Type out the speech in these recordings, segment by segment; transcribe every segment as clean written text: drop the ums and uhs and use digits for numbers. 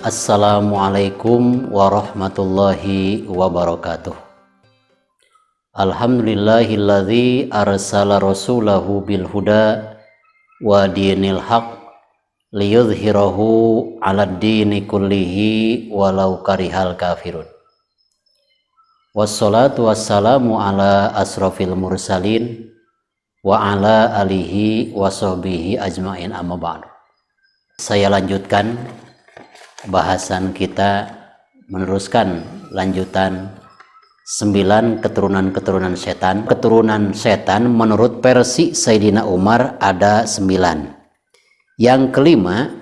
Assalamualaikum warahmatullahi wabarakatuh. Alhamdulillahilladzi arsala rasulahu bil huda wa dinil haq liyudhhirahu 'alad dini kullihi walau karihal kafirun. Wassalatu wassalamu ala asrofil mursalin wa ala alihi wa sahbihi ajmain, amma ba'du. Saya lanjutkan bahasan kita, meneruskan lanjutan 9 keturunan-keturunan setan. Keturunan setan menurut versi Sayyidina Umar ada 9. Yang kelima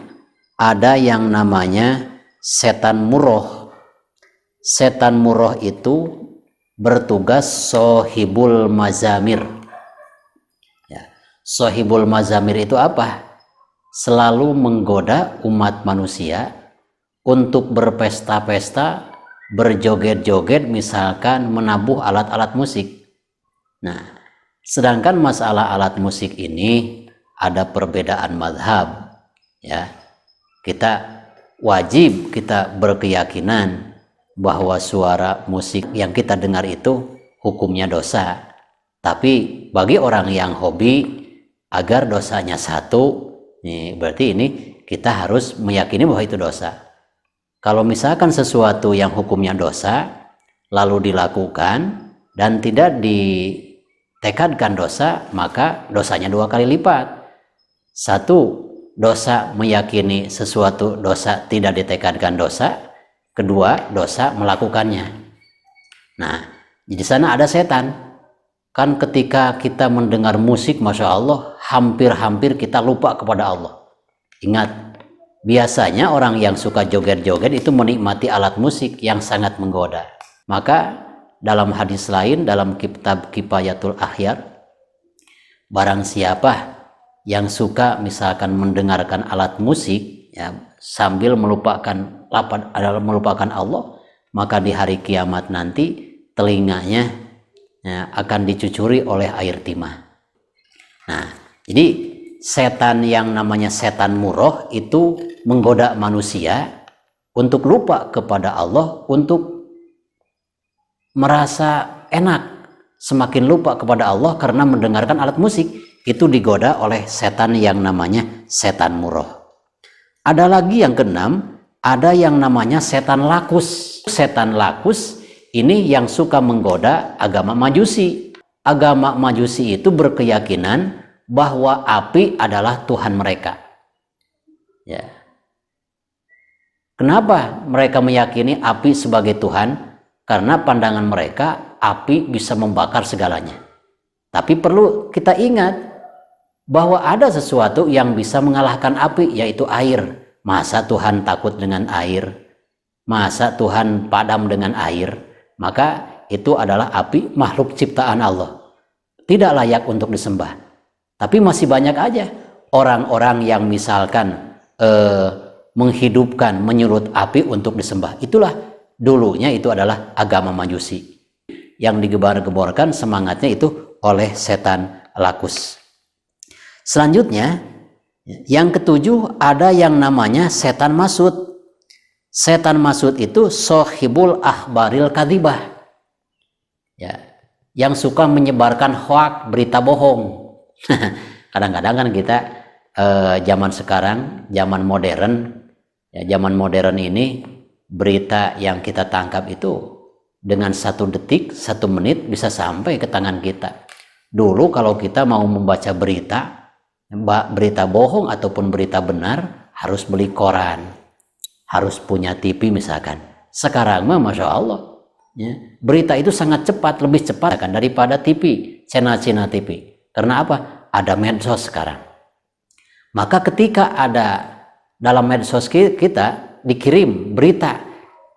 ada yang namanya setan murroh. Setan murroh itu bertugas sohibul mazamir. Ya, sohibul mazamir itu apa? Selalu menggoda umat manusia untuk berpesta-pesta, berjoget-joget, misalkan menabuh alat-alat musik. Nah, sedangkan masalah alat musik ini ada perbedaan mazhab. Ya, kita wajib berkeyakinan bahwa suara musik yang kita dengar itu hukumnya dosa. Tapi bagi orang yang hobi, agar dosanya satu, berarti ini kita harus meyakini bahwa itu dosa. Kalau misalkan sesuatu yang hukumnya dosa lalu dilakukan dan tidak ditekadkan dosa, maka dosanya 2 kali lipat. 1, dosa meyakini sesuatu dosa tidak ditekadkan dosa. 2, dosa melakukannya. Nah, di sana ada setan. Kan ketika kita mendengar musik, Masya Allah, hampir-hampir kita lupa kepada Allah. Ingat, biasanya orang yang suka joget-joget itu menikmati alat musik yang sangat menggoda. Maka dalam hadis lain, dalam kitab Kifayatul Akhyar, barang siapa yang suka misalkan mendengarkan alat musik ya, sambil melupakan Allah, maka di hari kiamat nanti telinganya ya, akan dicucuri oleh air timah. Nah, jadi setan yang namanya setan murroh itu menggoda manusia untuk lupa kepada Allah, untuk merasa enak. Semakin lupa kepada Allah karena mendengarkan alat musik, itu digoda oleh setan yang namanya setan murroh. Ada lagi yang keenam, ada yang namanya setan lakus. Setan lakus ini yang suka menggoda agama Majusi. Agama Majusi itu berkeyakinan bahwa api adalah Tuhan mereka. Ya. Kenapa mereka meyakini api sebagai Tuhan? Karena pandangan mereka api bisa membakar segalanya. Tapi perlu kita ingat bahwa ada sesuatu yang bisa mengalahkan api, yaitu air. Masa Tuhan takut dengan air? Masa Tuhan padam dengan air? Maka itu adalah api, makhluk ciptaan Allah. Tidak layak untuk disembah. Tapi masih banyak aja orang-orang yang misalkan menghidupkan, menyulut api untuk disembah. Itulah dulunya itu adalah agama Majusi yang digebar-geborkan semangatnya itu oleh setan lakus. Selanjutnya yang ketujuh ada yang namanya setan masud. Setan masud itu sohibul ahbaril kadhibah. Ya, yang suka menyebarkan hoak, berita bohong. Kadang-kadang kan kita zaman sekarang, zaman modern ini, berita yang kita tangkap itu dengan 1 detik, 1 menit bisa sampai ke tangan kita. Dulu kalau kita mau membaca berita bohong ataupun berita benar, harus beli koran, harus punya TV misalkan. Sekarang mah Masya Allah, ya, berita itu sangat cepat, lebih cepat kan daripada TV, channel TV. Karena apa? Ada medsos sekarang. Maka ketika ada dalam medsos kita dikirim berita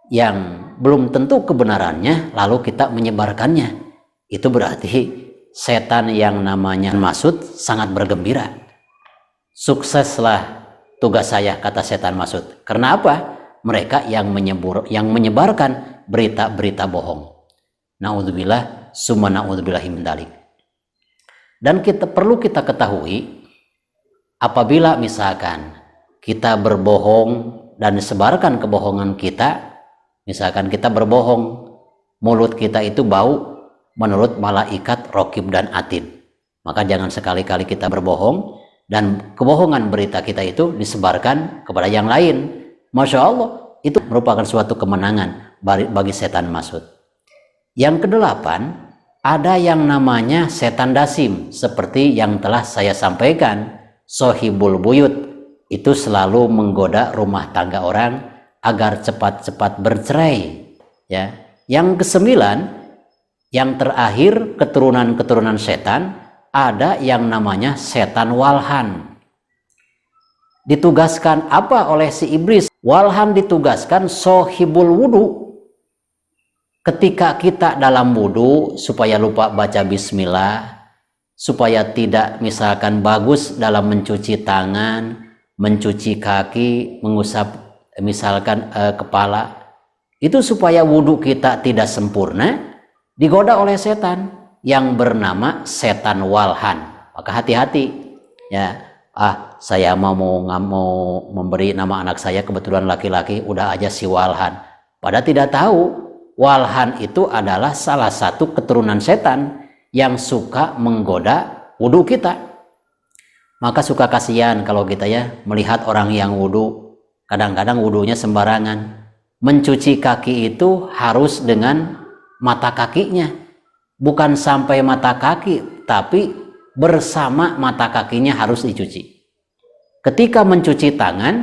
yang belum tentu kebenarannya, lalu kita menyebarkannya, itu berarti setan yang namanya masud sangat bergembira. Sukseslah tugas saya, kata setan masud. Karena apa? Mereka yang menyebarkan berita-berita bohong. Naudzubillah, summa naudzubillahi min dzalik. Dan perlu kita ketahui, apabila misalkan kita berbohong dan disebarkan kebohongan kita, misalkan kita berbohong, mulut kita itu bau menurut malaikat Raqib dan Atid, maka jangan sekali-kali kita berbohong dan kebohongan berita kita itu disebarkan kepada yang lain. Masya Allah, itu merupakan suatu kemenangan bagi setan masud. Yang kedelapan, ada yang namanya setan dasim, seperti yang telah saya sampaikan. Sohibul buyut itu selalu menggoda rumah tangga orang agar cepat-cepat bercerai. Ya. Yang kesembilan, yang terakhir, keturunan-keturunan setan, ada yang namanya setan walhan. Ditugaskan apa oleh si iblis? Walhan ditugaskan sohibul wudu. Ketika kita dalam wudu, supaya lupa baca bismillah, supaya tidak misalkan bagus dalam mencuci tangan, mencuci kaki, mengusap misalkan kepala, itu supaya wudu kita tidak sempurna, digoda oleh setan yang bernama setan walhan. Maka hati-hati ya. Saya mau memberi nama anak saya, kebetulan laki-laki, udah aja si walhan. Padahal tidak tahu walhan itu adalah salah satu keturunan setan yang suka menggoda wudhu kita. Maka suka kasihan kalau kita ya melihat orang yang wudhu, kadang-kadang wudhunya sembarangan. Mencuci kaki itu harus dengan mata kakinya, bukan sampai mata kaki, tapi bersama mata kakinya harus dicuci. Ketika mencuci tangan,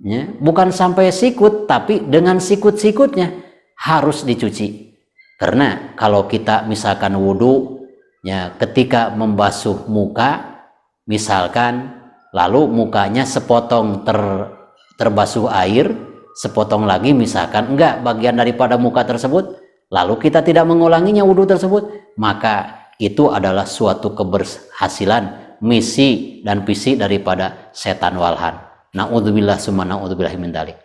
ya, bukan sampai sikut, tapi dengan sikut-sikutnya harus dicuci. Karena kalau kita misalkan wudhu, ya, ketika membasuh muka, misalkan, lalu mukanya sepotong terbasuh air, sepotong lagi misalkan enggak bagian daripada muka tersebut, lalu kita tidak mengulanginya wudhu tersebut, maka itu adalah suatu keberhasilan misi dan visi daripada setan walhan. Na'udzubillah summa na'udzubillah min dzalik.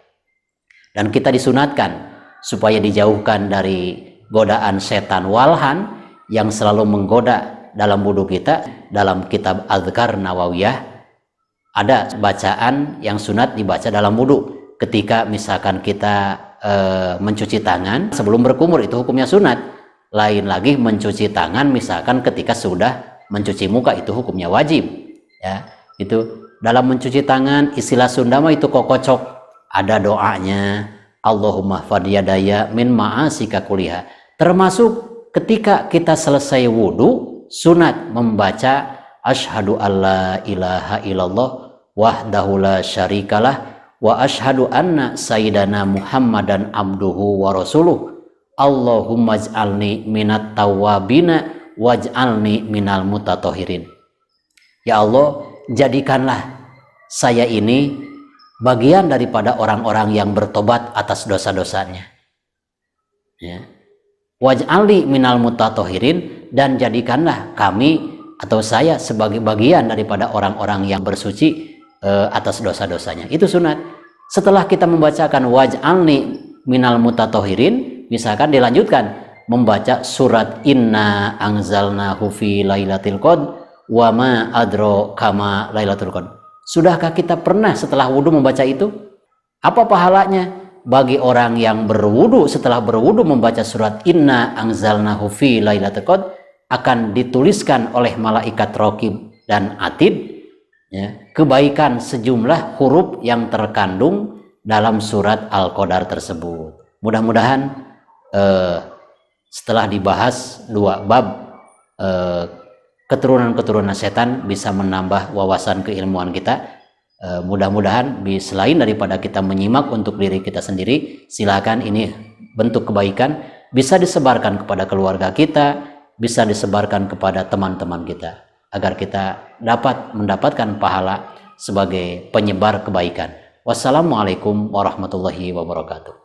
Dan kita disunatkan supaya dijauhkan dari godaan setan walhan yang selalu menggoda dalam wudhu kita. Dalam kitab Adzkar Nawawiyah ada bacaan yang sunat dibaca dalam wudhu. Ketika misalkan kita mencuci tangan sebelum berkumur, itu hukumnya sunat. Lain lagi mencuci tangan misalkan ketika sudah mencuci muka, itu hukumnya wajib. Ya, itu dalam mencuci tangan istilah Sunda mah itu kokocok. Ada doanya, Allahumma fadiyadaya min ma'asika kuliha. Termasuk ketika kita selesai wudhu, sunat membaca asyhadu alla ilaha illallah wahdahu la syarikalah wa asyhadu anna sayyidana Muhammadan abduhu wa rasuluh. Allahumma ij'alni minat tawwabina waj'alni minal mutatahhirin. Ya Allah, jadikanlah saya ini bagian daripada orang-orang yang bertobat atas dosa-dosanya. Ya. Waj'alni minal mutatahhirin, dan jadikanlah kami atau saya sebagai bagian daripada orang-orang yang bersuci atas dosa-dosanya. Itu sunat. Setelah kita membacakan waj'alni minal mutatahhirin, misalkan dilanjutkan membaca surat Inna anzalnahu fi lailatul qadr wa ma adraka ma lailatul qadr. Sudahkah kita pernah setelah wudhu membaca itu? Apa pahalanya bagi orang yang berwudhu? Setelah berwudhu membaca surat Inna anzalnahu fi lailatul qadr, akan dituliskan oleh malaikat Raqib dan Atid, ya, kebaikan sejumlah huruf yang terkandung dalam surat Al-Qadar tersebut. Mudah-mudahan setelah dibahas dua bab keturunan-keturunan setan bisa menambah wawasan keilmuan kita. Mudah-mudahan selain daripada kita menyimak untuk diri kita sendiri, silakan ini bentuk kebaikan bisa disebarkan kepada keluarga kita, bisa disebarkan kepada teman-teman kita, agar kita dapat mendapatkan pahala sebagai penyebar kebaikan. Wassalamualaikum warahmatullahi wabarakatuh.